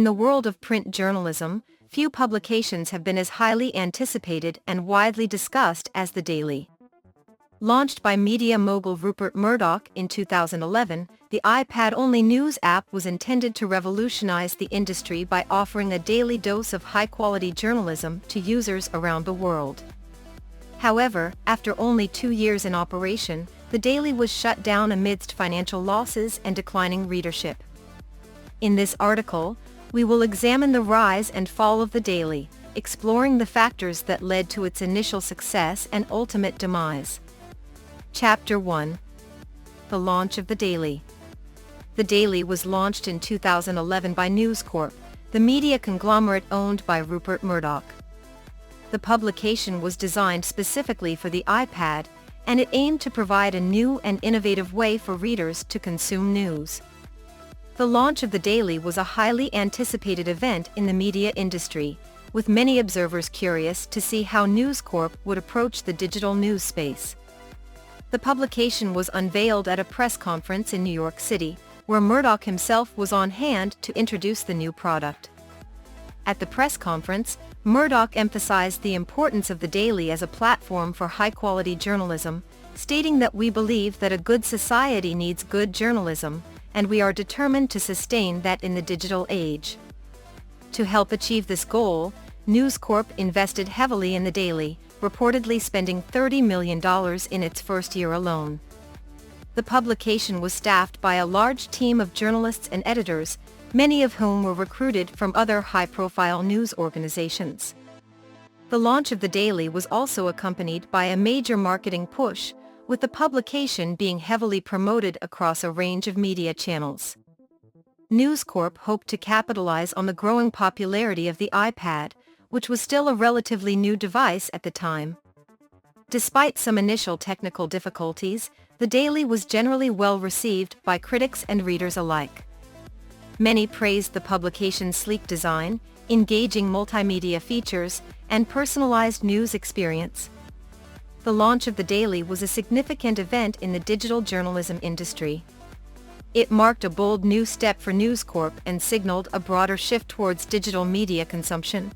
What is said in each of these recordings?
In the world of print journalism, few publications have been as highly anticipated and widely discussed as The Daily. Launched by media mogul Rupert Murdoch in 2011, the iPad-only news app was intended to revolutionize the industry by offering a daily dose of high-quality journalism to users around the world. However, after only 2 years in operation, The Daily was shut down amidst financial losses and declining readership. In this article, we will examine the rise and fall of The Daily, exploring the factors that led to its initial success and ultimate demise. Chapter 1. The launch of The Daily. The Daily was launched in 2011 by News Corp, the media conglomerate owned by Rupert Murdoch. The publication was designed specifically for the iPad, and it aimed to provide a new and innovative way for readers to consume news. The launch of The Daily was a highly anticipated event in the media industry, with many observers curious to see how News Corp would approach the digital news space. The publication was unveiled at a press conference in New York City, where Murdoch himself was on hand to introduce the new product. At the press conference, Murdoch emphasized the importance of The Daily as a platform for high-quality journalism, stating that "We believe that a good society needs good journalism, and we are determined to sustain that in the digital age." To help achieve this goal, News Corp invested heavily in The Daily, reportedly spending $30 million in its first year alone. The publication was staffed by a large team of journalists and editors, many of whom were recruited from other high-profile news organizations. The launch of The Daily was also accompanied by a major marketing push, with the publication being heavily promoted across a range of media channels. News Corp hoped to capitalize on the growing popularity of the iPad, which was still a relatively new device at the time. Despite some initial technical difficulties, The Daily was generally well received by critics and readers alike. Many praised the publication's sleek design, engaging multimedia features, and personalized news experience. The launch of The Daily was a significant event in the digital journalism industry. It marked a bold new step for News Corp and signaled a broader shift towards digital media consumption.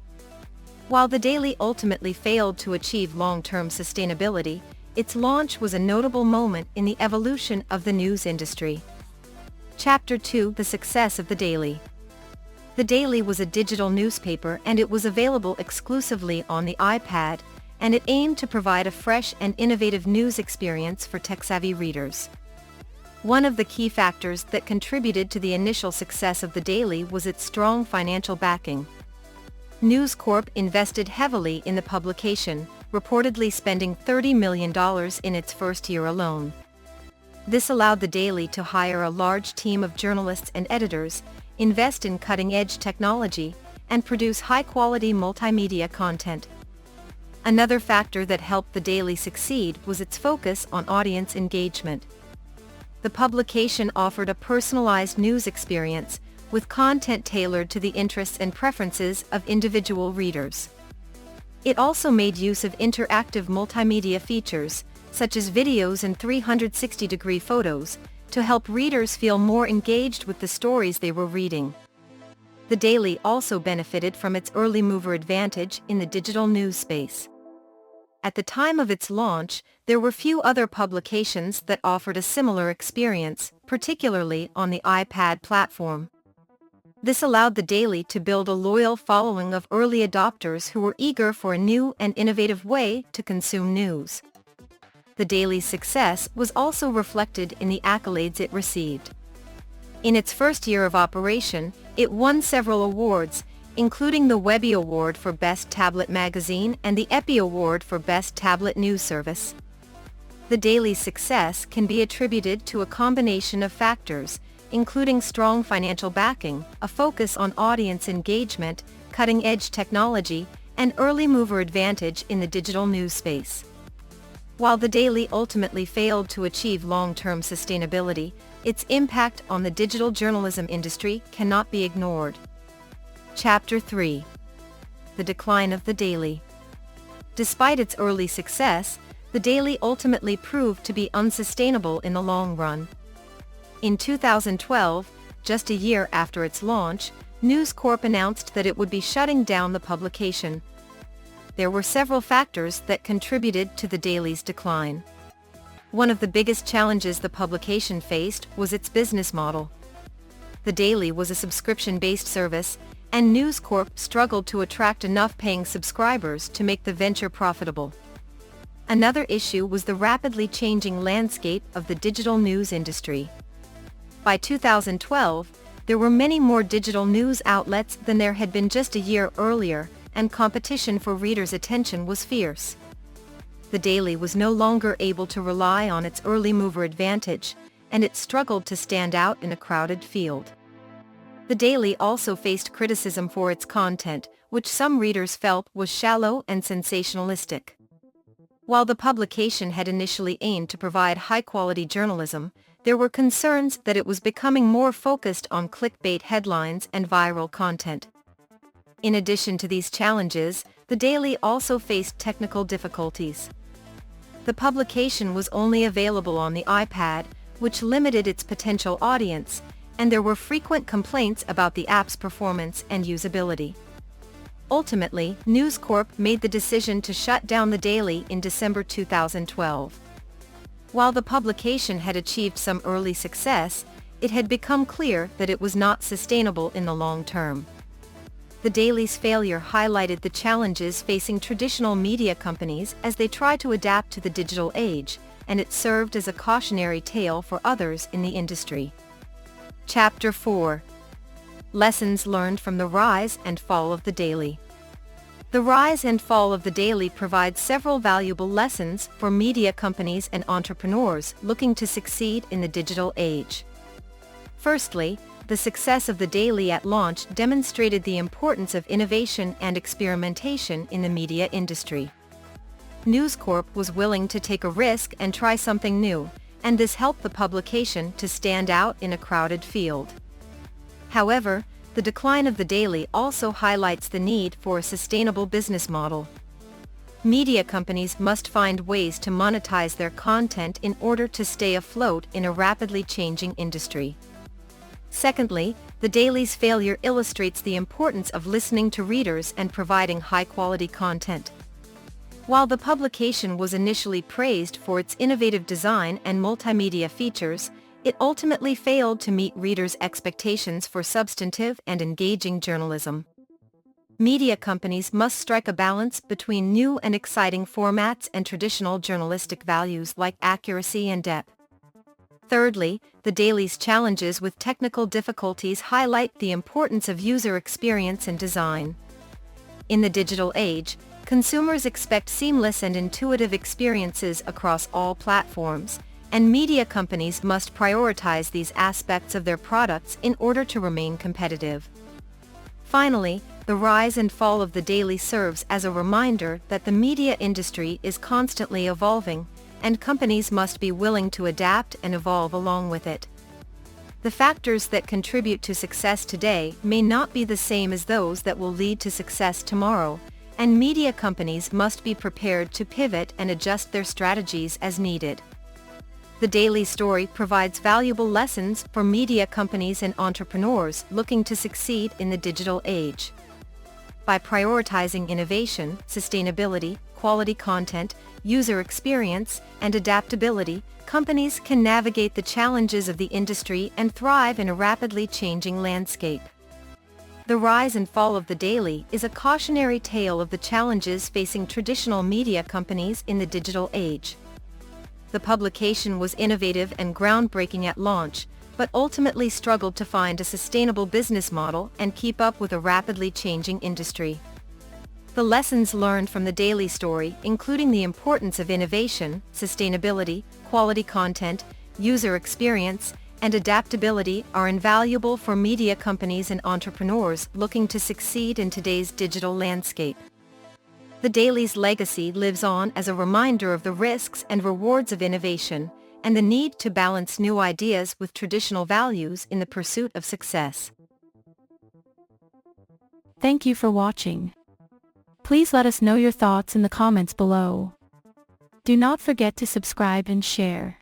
While The Daily ultimately failed to achieve long-term sustainability, its launch was a notable moment in the evolution of the news industry. Chapter 2. The success of The Daily. The Daily was a digital newspaper, and it was available exclusively on the iPad, and it aimed to provide a fresh and innovative news experience for tech-savvy readers. One of the key factors that contributed to the initial success of The Daily was its strong financial backing. News Corp invested heavily in the publication, reportedly spending $30 million in its first year alone. This allowed The Daily to hire a large team of journalists and editors, invest in cutting-edge technology, and produce high-quality multimedia content. Another factor that helped The Daily succeed was its focus on audience engagement. The publication offered a personalized news experience, with content tailored to the interests and preferences of individual readers. It also made use of interactive multimedia features, such as videos and 360-degree photos, to help readers feel more engaged with the stories they were reading. The Daily also benefited from its early mover advantage in the digital news space. At the time of its launch, there were few other publications that offered a similar experience, particularly on the iPad platform. This allowed The Daily to build a loyal following of early adopters who were eager for a new and innovative way to consume news. The Daily's success was also reflected in the accolades it received. In its first year of operation, it won several awards, including the Webby Award for Best Tablet Magazine and the Epi Award for Best Tablet News Service. The Daily's success can be attributed to a combination of factors, including strong financial backing, a focus on audience engagement, cutting-edge technology, and early mover advantage in the digital news space. While The Daily ultimately failed to achieve long-term sustainability, its impact on the digital journalism industry cannot be ignored. Chapter 3. The decline of The Daily. Despite its early success, The Daily ultimately proved to be unsustainable in the long run. In 2012, just a year after its launch, News Corp announced that it would be shutting down the publication. There were several factors that contributed to the daily's decline. One of the biggest challenges the publication faced was its business model. The Daily was a subscription-based service, and News Corp struggled to attract enough paying subscribers to make the venture profitable. Another issue was the rapidly changing landscape of the digital news industry. By 2012, there were many more digital news outlets than there had been just a year earlier, and competition for readers' attention was fierce. The Daily was no longer able to rely on its early mover advantage, and it struggled to stand out in a crowded field. The Daily also faced criticism for its content, which some readers felt was shallow and sensationalistic. While the publication had initially aimed to provide high-quality journalism, there were concerns that it was becoming more focused on clickbait headlines and viral content. In addition to these challenges, the Daily also faced technical difficulties. The publication was only available on the iPad, which limited its potential audience, and there were frequent complaints about the app's performance and usability. Ultimately, News Corp made the decision to shut down the Daily in December 2012. While the publication had achieved some early success, it had become clear that it was not sustainable in the long term. The Daily's failure highlighted the challenges facing traditional media companies as they try to adapt to the digital age, and it served as a cautionary tale for others in the industry. Chapter 4. Lessons learned from the rise and fall of the Daily. The rise and fall of the Daily provides several valuable lessons for media companies and entrepreneurs looking to succeed in the digital age. Firstly, the success of the Daily at launch demonstrated the importance of innovation and experimentation in the media industry. News Corp was willing to take a risk and try something new, and this helped the publication to stand out in a crowded field. However, the decline of the Daily also highlights the need for a sustainable business model. Media companies must find ways to monetize their content in order to stay afloat in a rapidly changing industry. Secondly, the Daily's failure illustrates the importance of listening to readers and providing high-quality content. While the publication was initially praised for its innovative design and multimedia features, it ultimately failed to meet readers' expectations for substantive and engaging journalism. Media companies must strike a balance between new and exciting formats and traditional journalistic values like accuracy and depth. Thirdly, the Daily's challenges with technical difficulties highlight the importance of user experience and design. In the digital age, consumers expect seamless and intuitive experiences across all platforms, and media companies must prioritize these aspects of their products in order to remain competitive. Finally, the rise and fall of the Daily serves as a reminder that the media industry is constantly evolving, and companies must be willing to adapt and evolve along with it. The factors that contribute to success today may not be the same as those that will lead to success tomorrow, and media companies must be prepared to pivot and adjust their strategies as needed. The Daily story provides valuable lessons for media companies and entrepreneurs looking to succeed in the digital age. By prioritizing innovation, sustainability, quality content, user experience, and adaptability, companies can navigate the challenges of the industry and thrive in a rapidly changing landscape. The rise and fall of the Daily is a cautionary tale of the challenges facing traditional media companies in the digital age. The publication was innovative and groundbreaking at launch, but ultimately struggled to find a sustainable business model and keep up with a rapidly changing industry. The lessons learned from the Daily story, including the importance of innovation, sustainability, quality content, user experience, and adaptability, are invaluable for media companies and entrepreneurs looking to succeed in today's digital landscape. The Daily's legacy lives on as a reminder of the risks and rewards of innovation, and the need to balance new ideas with traditional values in the pursuit of success. Thank you for watching. Please let us know your thoughts in the comments below. Do not forget to subscribe and share.